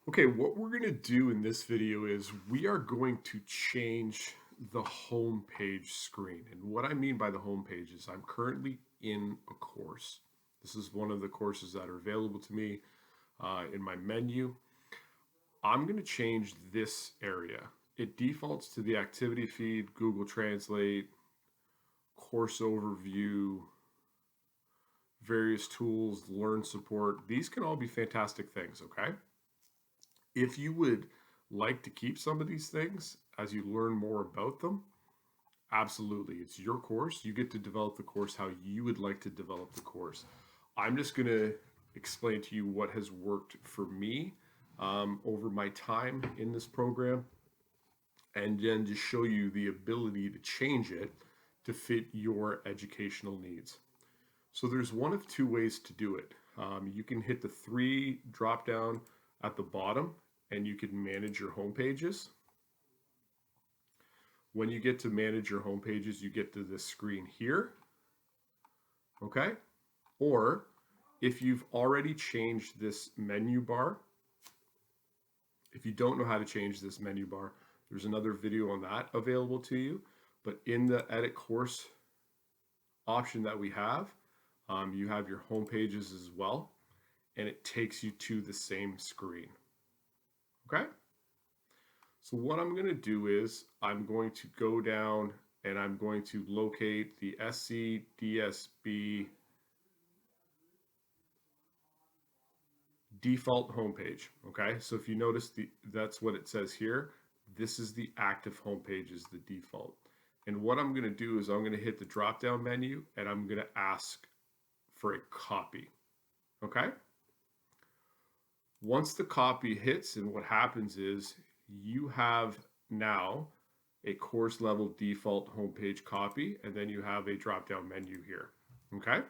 Okay, what we're going to do in this video is we are going to change the home page screen. And what I mean by the home page is I'm currently in a course. This is one of the courses that are available to me in my menu. I'm going to change this area. It defaults to the activity feed, Google Translate, course overview, various tools, learn support. These can all be fantastic things, okay? If you would like to keep some of these things as you learn more about them, absolutely. It's your course. You get to develop the course how you would like to develop the course. I'm just going to explain to you what has worked for me over my time in this program, and then just show you the ability to change it to fit your educational needs. So there's one of two ways to do it. You can hit the three drop down at the bottom and you can manage your home pages. When you get to manage your home pages, you get to this screen here. Okay. Or if you've already changed this menu bar, if you don't know how to change this menu bar, there's another video on that available to you. But in the edit course option that we have, you have your home pages as well, and it takes you to the same screen. Okay. So what I'm going to do is I'm going to go down and I'm going to locate the SCDSB default homepage. Okay, so if you notice, that's what it says here. This is the active homepage is the default. And what I'm going to do is I'm going to hit the drop down menu and I'm going to ask for a copy. Okay. Once the copy hits, and what happens is you have now a course level default homepage copy, and then you have a drop down menu here. Okay.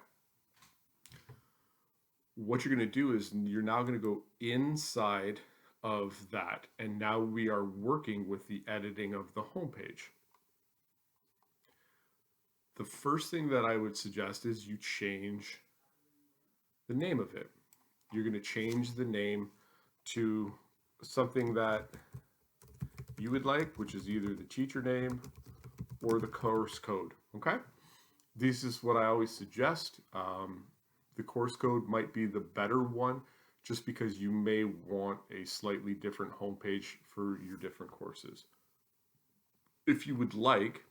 What you're going to do is you're now going to go inside of that, and now we are working with the editing of the homepage. The first thing that I would suggest is you change the name of it. You're going to change the name to something that you would like, which is either the teacher name or the course code. Okay. This is what I always suggest. The course code might be the better one just because you may want a slightly different homepage for your different courses. If you would like,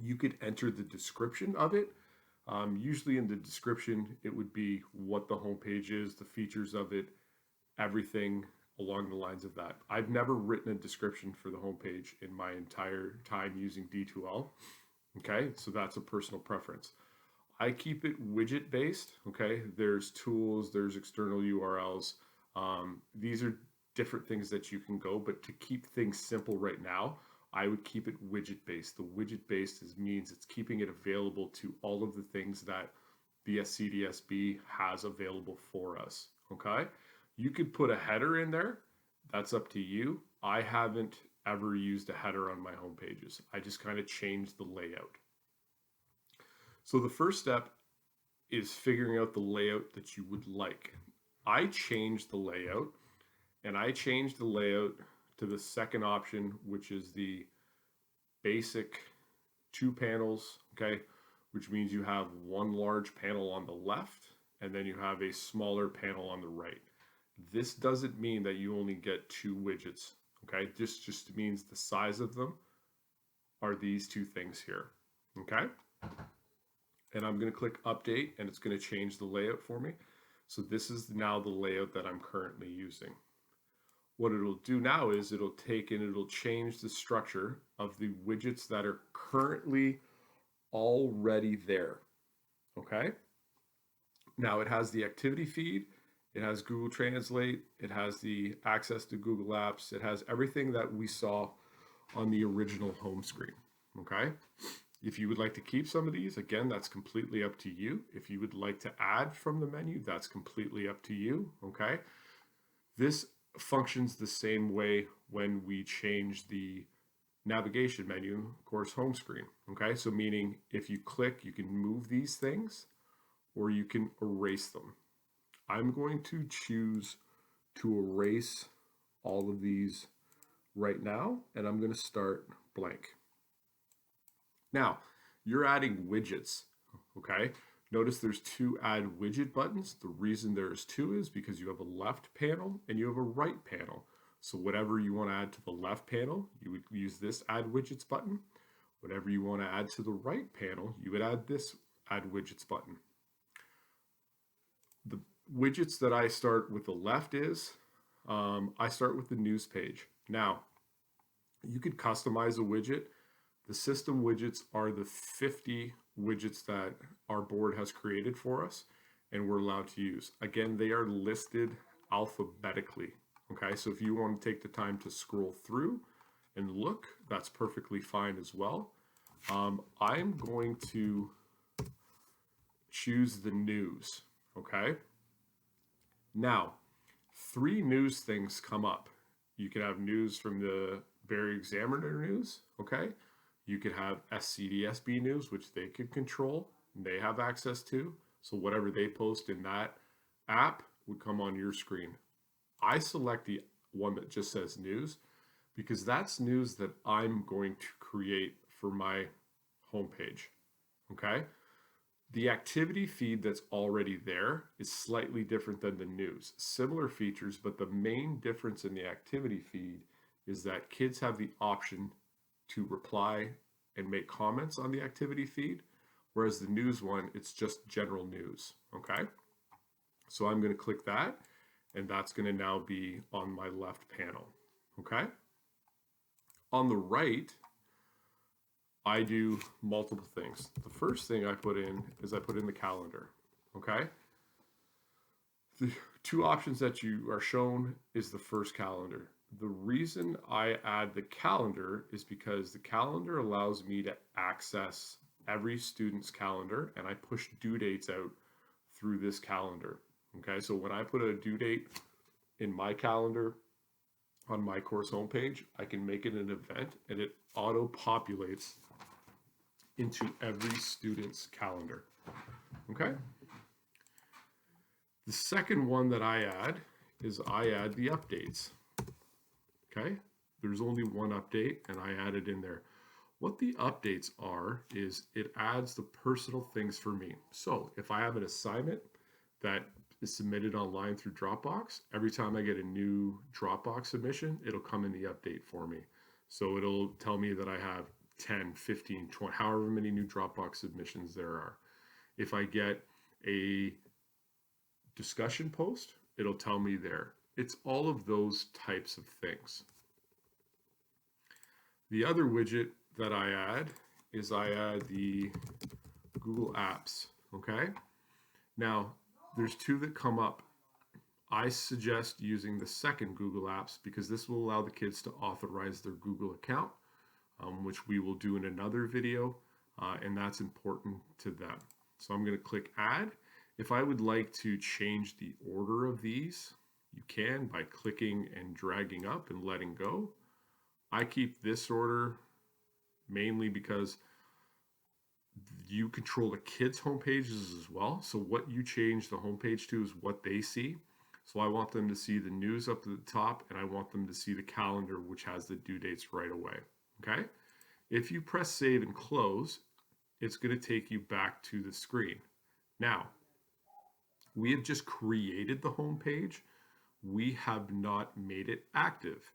you could enter the description of it. Usually in the description, it would be what the homepage is, the features of it, everything along the lines of that. I've never written a description for the homepage in my entire time using D2L. Okay, so that's a personal preference. I keep it widget based. Okay, there's tools, there's external URLs. These are different things that you can go, but to keep things simple right now, I would keep it widget based. The widget based means it's keeping it available to all of the things that the SCDSB has available for us. Okay, you could put a header in there. That's up to you. I haven't ever used a header on my home pages. I just kind of changed the layout. So the first step is figuring out the layout that you would like. I changed the layout, and I changed the layout to the second option, which is the basic 2 panels, okay, which means you have one large panel on the left and then you have a smaller panel on the right. This doesn't mean that you only get 2 widgets, okay? This just means the size of them are these 2 things here, okay? And I'm going to click update and it's going to change the layout for me. So this is now the layout that I'm currently using. What it'll do now is it'll take and it'll change the structure of the widgets that are currently already there. Okay. Now it has the activity feed, it has Google Translate, it has the access to Google Apps, it has everything that we saw on the original home screen. Okay. If you would like to keep some of these, again, that's completely up to you. If you would like to add from the menu, that's completely up to you. Okay. This functions the same way when we change the navigation menu, course home screen. Okay, so meaning if you click, you can move these things or you can erase them. I'm going to choose to erase all of these right now, and I'm going to start blank. Now, you're adding widgets, okay? Notice there's two add widget buttons. The reason there's two is because you have a left panel and you have a right panel. So whatever you want to add to the left panel, you would use this add widgets button. Whatever you want to add to the right panel, you would add this add widgets button. The widgets that I start with the left is, I start with the news page. Now, you could customize a widget. The system widgets are the 50 widgets that our board has created for us and we're allowed to use. Again, they are listed alphabetically. Okay, so if you want to take the time to scroll through and look, that's perfectly fine as well. I'm going to choose the news. Okay, now 3 news things come up. You can have news from the Barry Examiner news. Okay, you could have SCDSB news, which they could control and they have access to. So whatever they post in that app would come on your screen. I select the one that just says news because that's news that I'm going to create for my homepage. Okay. The activity feed that's already there is slightly different than the news. Similar features, but the main difference in the activity feed is that kids have the option to reply and make comments on the activity feed, whereas the news one, it's just general news. Okay. So I'm going to click that, and that's going to now be on my left panel. Okay. On the right, I do multiple things. The first thing I put in is I put in the calendar. Okay. The 2 options that you are shown is the first calendar. The reason I add the calendar is because the calendar allows me to access every student's calendar, and I push due dates out through this calendar. Okay, so when I put a due date in my calendar on my course homepage, I can make it an event and it auto populates into every student's calendar. Okay. The second one that I add is I add the updates. Okay. There's only one update and I add it in there. What the updates are is it adds the personal things for me. So if I have an assignment that is submitted online through Dropbox, every time I get a new Dropbox submission, it'll come in the update for me. So it'll tell me that I have 10, 15, 20, however many new Dropbox submissions there are. If I get a discussion post, it'll tell me there. It's all of those types of things. The other widget that I add is I add the Google Apps. Okay. Now, there's 2 that come up. I suggest using the second Google Apps because this will allow the kids to authorize their Google account, which we will do in another video, and that's important to them. So I'm going to click Add. If I would like to change the order of these, you can by clicking and dragging up and letting go. I keep this order mainly because you control the kids' homepages as well. So what you change the homepage to is what they see. So I want them to see the news up at the top, and I want them to see the calendar, which has the due dates right away. Okay. If you press save and close, it's going to take you back to the screen. Now, we have just created the homepage. We have not made it active.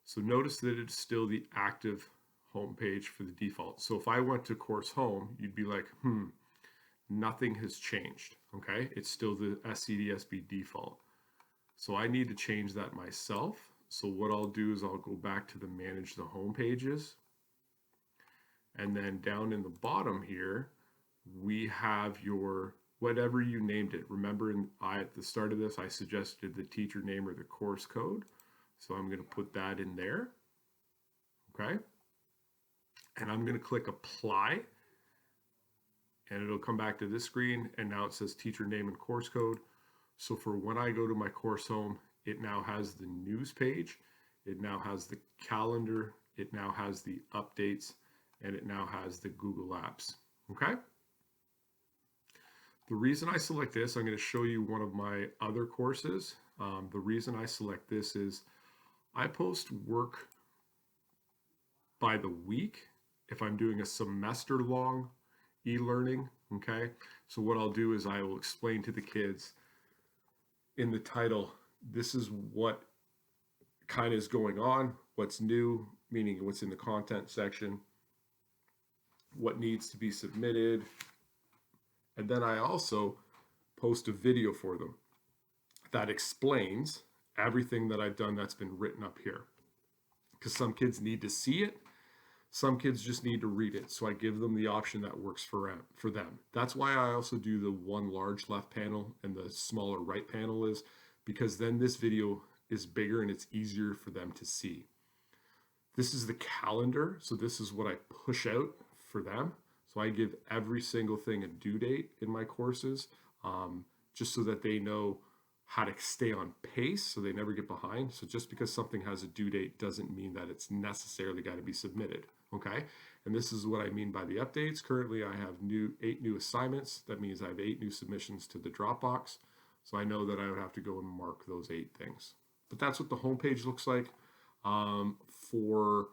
So notice that it's still the active homepage for the default. So if I went to course home, you'd be like, nothing has changed. Okay, it's still the SCDSB default. So I need to change that myself. So what I'll do is I'll go back to the manage the home pages. And then down in the bottom here, we have your whatever you named it. Remember, at the start of this, I suggested the teacher name or the course code. So I'm going to put that in there. Okay. And I'm going to click apply. And it'll come back to this screen. And now it says teacher name and course code. So for when I go to my course home, it now has the news page. It now has the calendar. It now has the updates. And it now has the Google Apps. Okay. The reason I select this, I'm going to show you one of my other courses. The reason I select this is I post work by the week if I'm doing a semester long e-learning. Okay, so what I'll do is I will explain to the kids in the title, this is what kind of is going on, what's new, meaning what's in the content section, what needs to be submitted, and then I also post a video for them that explains everything that I've done that's been written up here. Because some kids need to see it, some kids just need to read it. So I give them the option that works for them. That's why I also do the one large left panel and the smaller right panel, is because then this video is bigger and it's easier for them to see. This is the calendar. So this is what I push out for them. So I give every single thing a due date in my courses, just so that they know how to stay on pace so they never get behind. So just because something has a due date doesn't mean that it's necessarily got to be submitted. Okay. And this is what I mean by the updates. Currently I have 8 new assignments. That means I have 8 new submissions to the Dropbox. So I know that I would have to go and mark those 8 things. But that's what the homepage looks like. For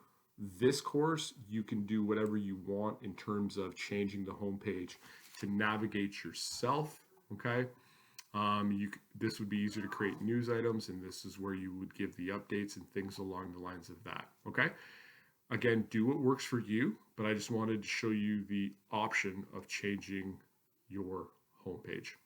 this course, you can do whatever you want in terms of changing the homepage to navigate yourself. Okay. This would be easier to create news items, and this is where you would give the updates and things along the lines of that. Okay. Again, do what works for you, but I just wanted to show you the option of changing your homepage.